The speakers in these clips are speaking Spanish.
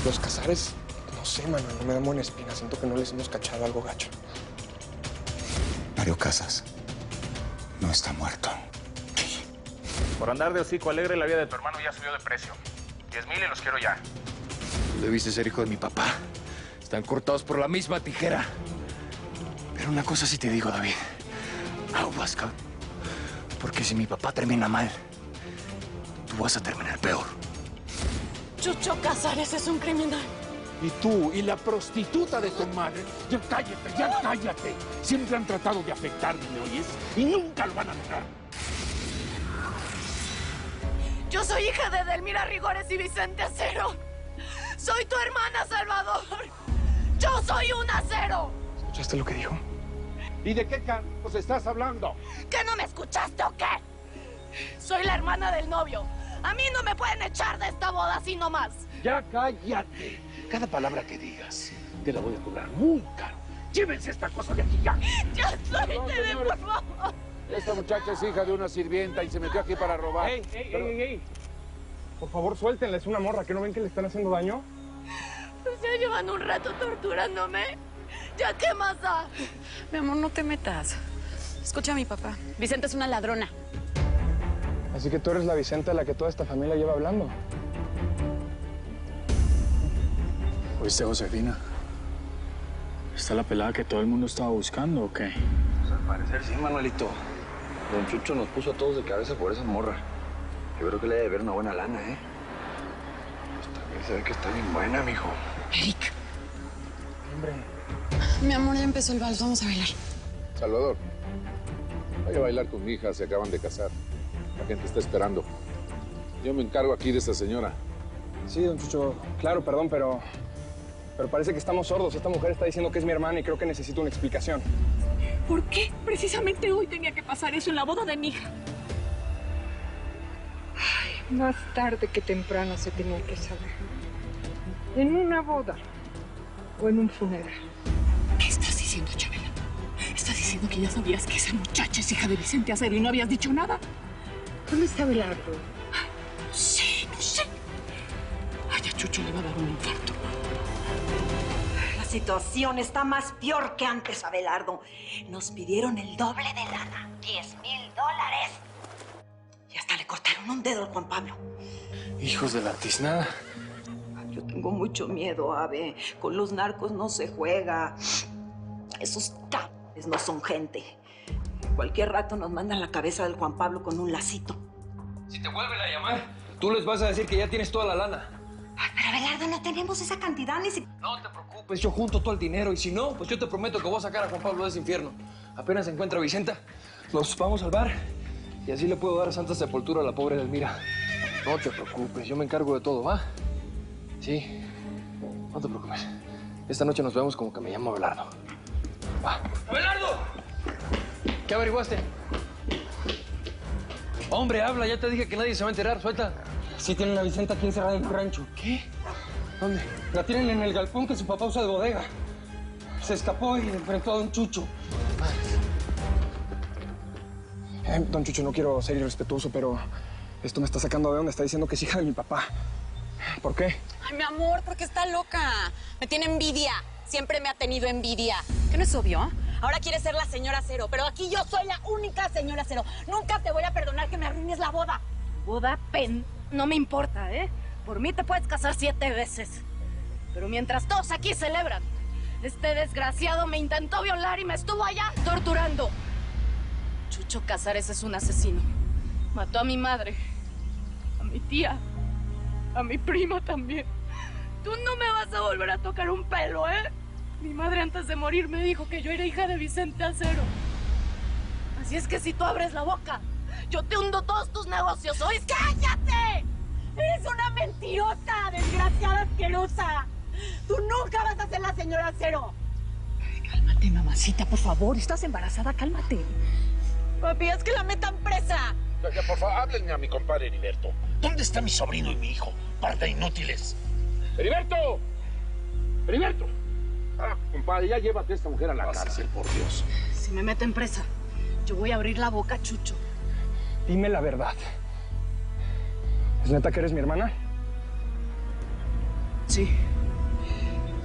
Los Casares, no sé, mano, no me dan buena espina. Siento que no les hemos cachado algo gacho. Mario Casas no está muerto. Por andar de hocico alegre, la vida de tu hermano ya subió de precio. 10,000 y los quiero ya. Tú debiste ser hijo de mi papá. Están cortados por la misma tijera. Pero una cosa sí te digo, David. Aguas, cabrón. Porque si mi papá termina mal, tú vas a terminar peor. Chucho Casares es un criminal. Y tú y la prostituta de tu madre, ya cállate, ya cállate. Siempre han tratado de afectarme, ¿me oyes? Y nunca lo van a lograr. Yo soy hija de Edelmira Rigores y Vicente Acero. Soy tu hermana, Salvador. Yo soy un acero. ¿Escuchaste lo que dijo? ¿Y de qué carajos estás hablando? ¿Que no me escuchaste o qué? Soy la hermana del novio. A mí no me pueden echar de esta boda así nomás. Ya cállate. Cada palabra que digas te la voy a cobrar muy caro. Llévense esta cosa de aquí ya. Ya suélteme, por favor. Esta muchacha es hija de una sirvienta y se metió aquí para robar. ¡Ey! Por favor, suéltenla. Es una morra. ¿Que no ven que le están haciendo daño? Pues ya llevan un rato torturándome. ¿Ya qué más da? Mi amor, no te metas. Escucha a mi papá. Vicente es una ladrona. Así que tú eres la Vicenta de la que toda esta familia lleva hablando. ¿Oíste, Josefina? ¿Está la pelada que todo el mundo estaba buscando o qué? Pues al parecer sí, Manuelito. Don Chucho nos puso a todos de cabeza por esa morra. Yo creo que le debe ver una buena lana, ¿eh? Pues también se ve que está bien buena, mijo. Eric. Hombre. Mi amor, ya empezó el vals. Vamos a bailar. Salvador, vaya a bailar con mi hija. Se acaban de casar. La gente está esperando. Yo me encargo aquí de esta señora. Sí, don Chucho. Claro, perdón, pero parece que estamos sordos. Esta mujer está diciendo que es mi hermana y creo que necesito una explicación. ¿Por qué precisamente hoy tenía que pasar eso en la boda de mi hija? Ay, más tarde que temprano se tenía que saber. En una boda o en un funeral. ¿Qué estás diciendo, Chabela? ¿Estás diciendo que ya sabías que esa muchacha es hija de Vicente Acero y no habías dicho nada? ¿Dónde está Belardo? No sé. Ay, a Chucho le va a dar un infarto. La situación está más peor que antes, Abelardo. Nos pidieron el doble de lana, $10,000. Y hasta le cortaron un dedo al Juan Pablo. Hijos de la tiznada. Yo tengo mucho miedo, Abe. Con los narcos no se juega. Esos cabrones no son gente. Cualquier rato nos mandan la cabeza del Juan Pablo con un lacito. Si te vuelven a llamar, tú les vas a decir que ya tienes toda la lana. Ay, pero Abelardo, no tenemos esa cantidad ni siquiera. No te preocupes, yo junto todo el dinero y si no, pues yo te prometo que voy a sacar a Juan Pablo de ese infierno. Apenas se encuentra Vicenta, nos vamos al bar y así le puedo dar santa sepultura a la pobre Edelmira. No te preocupes, yo me encargo de todo, ¿va? Sí, no te preocupes. Esta noche nos vemos como que me llamo Abelardo. Va. ¡Abelardo! ¿Qué averiguaste? Hombre, habla, ya te dije que nadie se va a enterar, suelta. Sí tienen a Vicenta aquí encerrada en un rancho. ¿Qué? ¿Dónde? La tienen en el galpón que su papá usa de bodega. Se escapó y enfrentó a don Chucho. Don Chucho, no quiero ser irrespetuoso, pero esto me está sacando de onda. Está diciendo que es hija de mi papá. ¿Por qué? Ay, mi amor, porque está loca. Me tiene envidia. Siempre me ha tenido envidia. ¿Qué no es obvio? Ahora quiere ser la señora Cero, pero aquí yo soy la única señora Cero. Nunca te voy a perdonar que me arruines la boda. Boda, no me importa, ¿eh? Por mí te puedes casar 7 veces. Pero mientras todos aquí celebran, este desgraciado me intentó violar y me estuvo allá torturando. Chucho Casares es un asesino. Mató a mi madre, a mi tía, a mi prima también. Tú no me vas a volver a tocar un pelo, ¿eh? Mi madre antes de morir me dijo que yo era hija de Vicente Acero. Así es que si tú abres la boca, yo te hundo todos tus negocios. ¿Oís? ¡Cállate! ¡Eres una mentirosa, desgraciada asquerosa! ¡Tú nunca vas a ser la señora Acero! Cálmate, mamacita, por favor. Estás embarazada, cálmate. Papi, es que la metan presa. Ya, por favor, háblenme a mi compadre Heriberto. ¿Dónde está mi sobrino y mi hijo? Par de inútiles. ¡Heriberto! ¡Heriberto! Ah, compadre, ya llévate a esta mujer a la cárcel, por Dios. Si me meten presa, yo voy a abrir la boca, Chucho. Dime la verdad. ¿Es neta que eres mi hermana? Sí.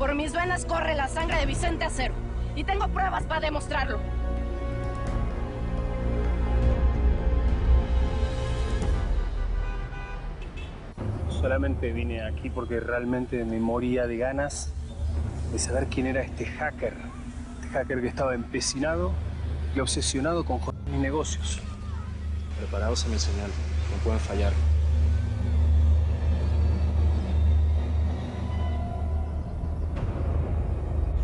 Por mis venas corre la sangre de Vicente Acero. Y tengo pruebas para demostrarlo. Solamente vine aquí porque realmente me moría de ganas de saber quién era este hacker. Este hacker que estaba empecinado y obsesionado con joder mis negocios. Preparados a mi señal, no pueden fallar.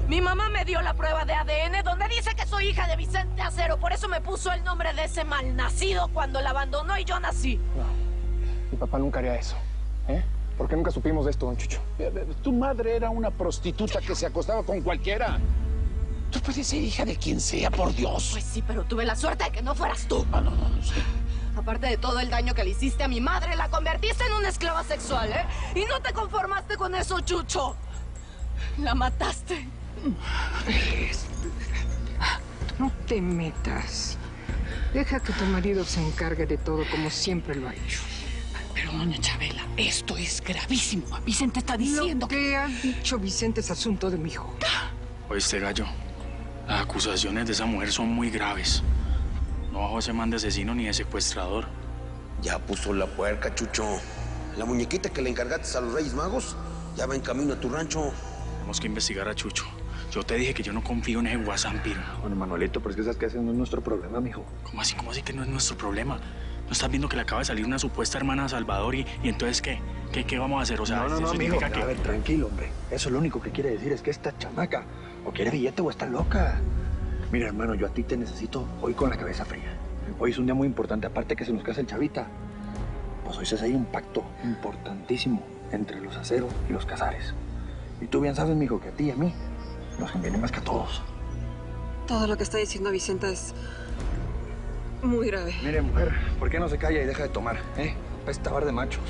Mi mamá me dio la prueba de ADN donde dice que soy hija de Vicente Acero. Por eso me puso el nombre de ese malnacido cuando la abandonó y yo nací. No, mi papá nunca haría eso. ¿Eh? ¿Por qué nunca supimos de esto, don Chucho? Tu madre era una prostituta que se acostaba con cualquiera. Tú puedes ser hija de quien sea, por Dios. Pues sí, pero tuve la suerte de que no fueras tú. No sé. Aparte de todo el daño que le hiciste a mi madre, la convertiste en una esclava sexual, ¿eh? Y no te conformaste con eso, Chucho. La mataste. No te metas. Deja que tu marido se encargue de todo como siempre lo ha hecho. Pero, doña Chabela, esto es gravísimo. Vicente está diciendo Lo que ha dicho Vicente es asunto de mi hijo. Oíste, gallo, las acusaciones de esa mujer son muy graves. No bajo ese man de asesino ni de secuestrador. Ya puso la puerca, Chucho. La muñequita que le encargaste a los Reyes Magos ya va en camino a tu rancho. Tenemos que investigar a Chucho. Yo te dije que yo no confío en ese guasampiro. Bueno, Manuelito, pero es que esas que hacen no es nuestro problema, mijo. ¿Cómo así que no es nuestro problema? ¿No estás viendo que le acaba de salir una supuesta hermana a Salvador y entonces qué? ¿Qué vamos a hacer? O sea, no, ¿eso mijo. significa que... A ver, tranquilo, hombre. Eso lo único que quiere decir es que esta chamaca o quiere billete o está loca. Mira, hermano, yo a ti te necesito hoy con la cabeza fría. Hoy es un día muy importante, aparte que se nos casa el Chavita. Pues hoy se hace un pacto importantísimo entre los Aceros y los Casares. Y tú bien sabes, mijo, que a ti y a mí nos conviene más que a todos. Todo lo que está diciendo Vicenta es muy grave. Mire, mujer, ¿por qué no se calla y deja de tomar, Esta bar de machos.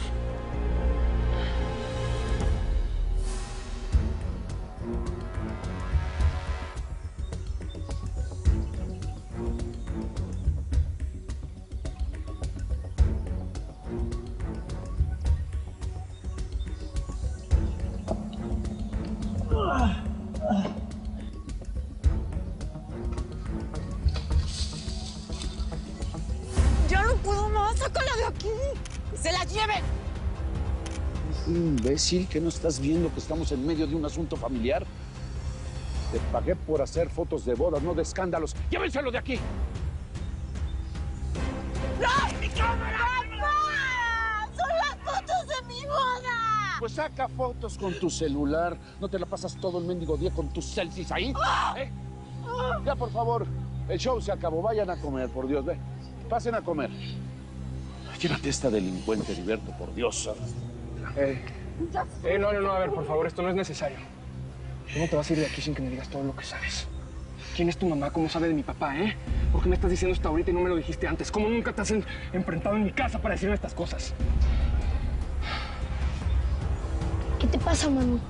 ¡Ya no puedo más! ¡Sácala de aquí! ¡Se la lleven! Imbécil, ¿que no estás viendo que estamos en medio de un asunto familiar? Te pagué por hacer fotos de bodas, no de escándalos. ¡Llévenselo de aquí! ¡No! ¡Mi cámara! ¡Papá! ¡Son las fotos de mi boda! Pues saca fotos con tu celular. ¿No te la pasas todo el mendigo día con tus selfies ahí? Ya, por favor. El show se acabó. Vayan a comer, por Dios. Ve. Pasen a comer. Llévate a esta delincuente, Heriberto, por Dios. No, a ver, por favor, esto no es necesario. ¿Cómo te vas a ir de aquí sin que me digas todo lo que sabes? ¿Quién es tu mamá? ¿Cómo sabe de mi papá, ¿Por qué me estás diciendo esto ahorita y no me lo dijiste antes? ¿Cómo nunca te has enfrentado en mi casa para decirme estas cosas? ¿Qué te pasa, mami?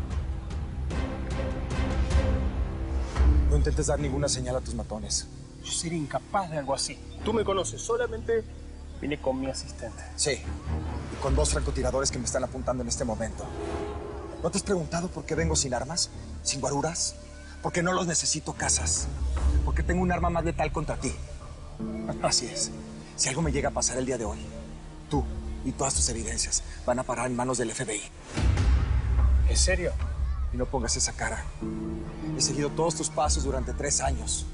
No intentes dar ninguna señal a tus matones. Yo sería incapaz de algo así. Tú me conoces, solamente vine con mi asistente. Sí, y con 2 francotiradores que me están apuntando en este momento. ¿No te has preguntado por qué vengo sin armas? ¿Sin guaruras? Porque no los necesito, Casas. Porque tengo un arma más letal contra ti. Así es. Si algo me llega a pasar el día de hoy, tú y todas tus evidencias van a parar en manos del FBI. ¿En serio? Y no pongas esa cara. He seguido todos tus pasos durante 3 años.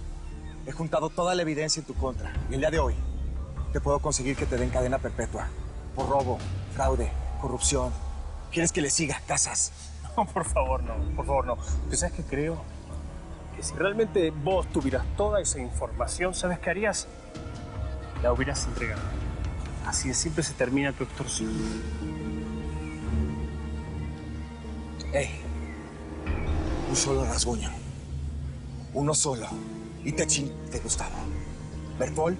He juntado toda la evidencia en tu contra. Y el día de hoy te puedo conseguir que te den cadena perpetua. Por robo, fraude, corrupción. ¿Quieres que le siga, Casas? No, por favor, no. Por favor, no. Porque ¿sabes qué creo? Que si realmente vos tuvieras toda esa información, ¿sabes qué harías? La hubieras entregado. Así de simple se termina tu extorsión. Un solo rasguño. Uno solo. Y te Gustavo. ¿Bertol?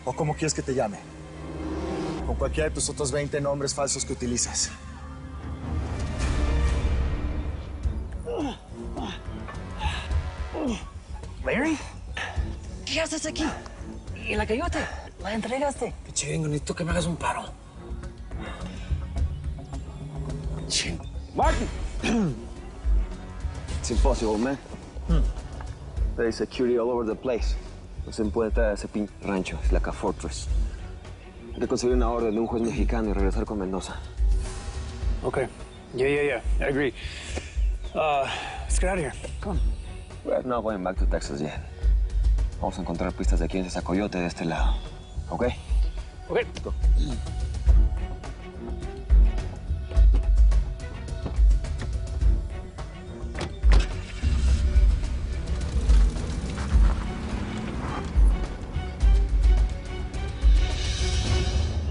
¿O cómo quieres que te llame? Con cualquiera de tus otros 20 nombres falsos que utilizas. ¿Larry? ¿Qué haces aquí? ¿Y la coyote? ¿La entregaste? Qué chingo, necesito que me hagas un paro. Martin. impossible, man. There is security all over the place. No se puede entrar a ese pinche rancho. Es like a fortress. Hay que conseguir una orden de un juez mexicano y regresar con Mendoza. Okay. Yeah. I agree. Let's get out of here. Come on. We're not going back to Texas yet. Vamos a encontrar pistas de quién es esa coyote de este lado. Okay? Okay. Let's go.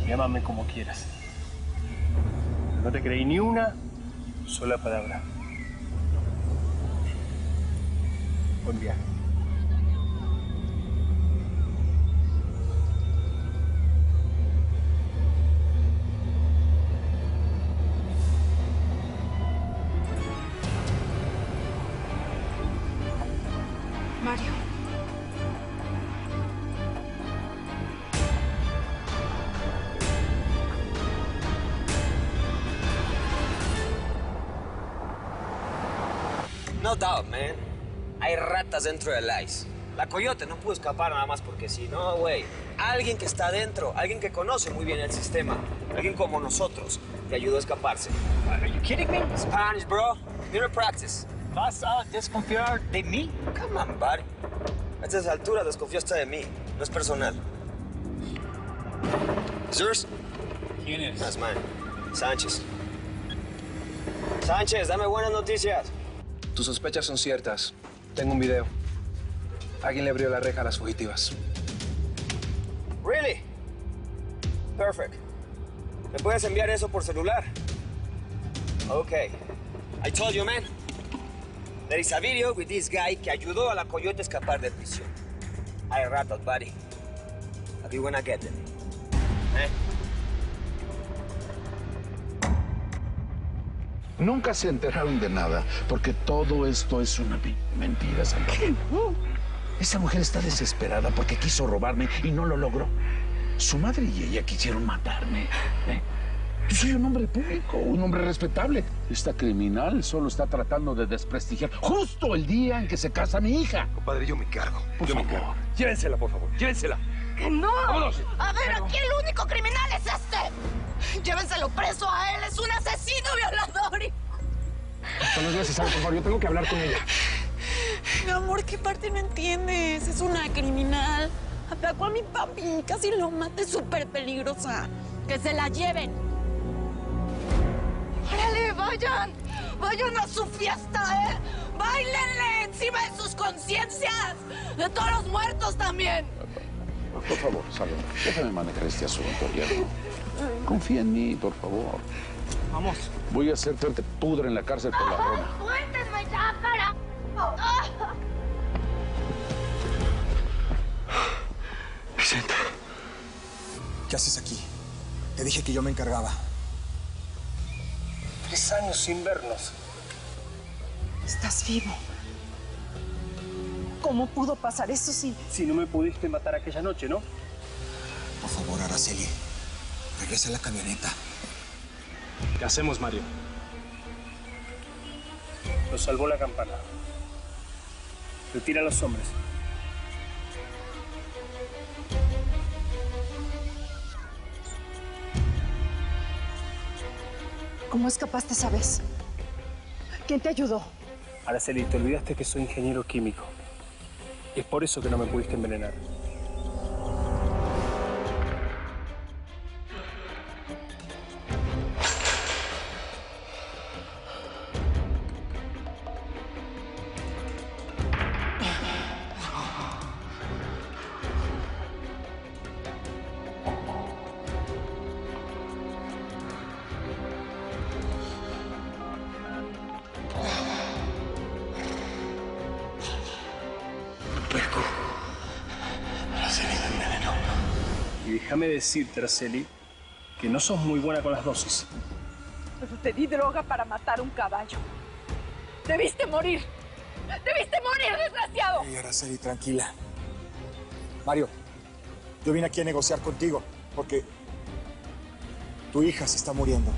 Llámame como quieras. No te creí ni una sola palabra. Buen viaje. Mario. No doubt, man. Hay ratas dentro del ICE. La coyote no pudo escapar nada más porque sí. No, güey. Alguien que está dentro, alguien que conoce muy bien el sistema, alguien como nosotros, que ayudó a escaparse. Are you kidding me? Spanish, bro. Mirror practice. ¿Vas a desconfiar de mí? Come on, buddy. A estas alturas desconfiaste de mí. No es personal. ¿Es yours? ¿Quién es? That's mine. Sánchez. Sánchez, dame buenas noticias. Tus sospechas son ciertas. Tengo un video. Alguien le abrió la reja a las fugitivas. Really? Perfect. ¿Me puedes enviar eso por celular? Okay. I told you, man. There is a video with this guy que ayudó a la coyote a escapar de prisión. Hay ratas, buddy. How do you wanna get them? Nunca se enteraron de nada, porque todo esto es una mentira, Salvador. Esa mujer está desesperada porque quiso robarme y no lo logró. Su madre y ella quisieron matarme. Yo soy un hombre público, un hombre respetable. Esta criminal solo está tratando de desprestigiar justo el día en que se casa mi hija. Compadre, yo me cargo. Por favor. Llévensela, por favor. Llévensela. ¡Que no! ¡Vámonos! A ver, aquí el único criminal es este. Llévenselo preso a él. Es un asesino violador. Esto no es necesario, por favor. Yo tengo que hablar con ella. Mi amor, ¿qué parte no entiendes? Es una criminal. Atacó a mi papi. Casi lo maté. Es súper peligrosa. Que se la lleven. ¡Órale, vayan! ¡Vayan a su fiesta, ¡Báilenle encima de sus conciencias! ¡De todos los muertos también! Por favor, Salvador, déjame manejar este asunto, ya. Confía en mí, por favor. Vamos. Voy a hacerte te pudre en la cárcel por ladrona. ¡Suéltenme ya, cara! Vicente. ¿Qué haces aquí? Te dije que yo me encargaba. 3 años sin vernos. Estás vivo. ¿Cómo pudo pasar eso si no me pudiste matar aquella noche, no? Por favor, Araceli. Regresa a la camioneta. ¿Qué hacemos, Mario? Nos salvó la campana. Retira a los hombres. ¿Cómo escapaste esa vez? ¿Quién te ayudó? Araceli, te olvidaste que soy ingeniero químico. Y es por eso que no me pudiste envenenar. Déjame decirte, Araceli, que no sos muy buena con las dosis. Pero te di droga para matar un caballo. ¡Debiste morir! ¡Debiste morir, desgraciado! Hey, Araceli, tranquila. Mario, yo vine aquí a negociar contigo porque tu hija se está muriendo.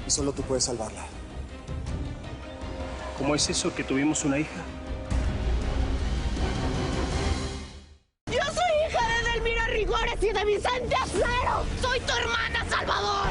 Y solo tú puedes salvarla. ¿Cómo es eso que tuvimos una hija? Yo soy hija de Edelmira Rigores y de Vicente Acero. Soy tu hermana, Salvador.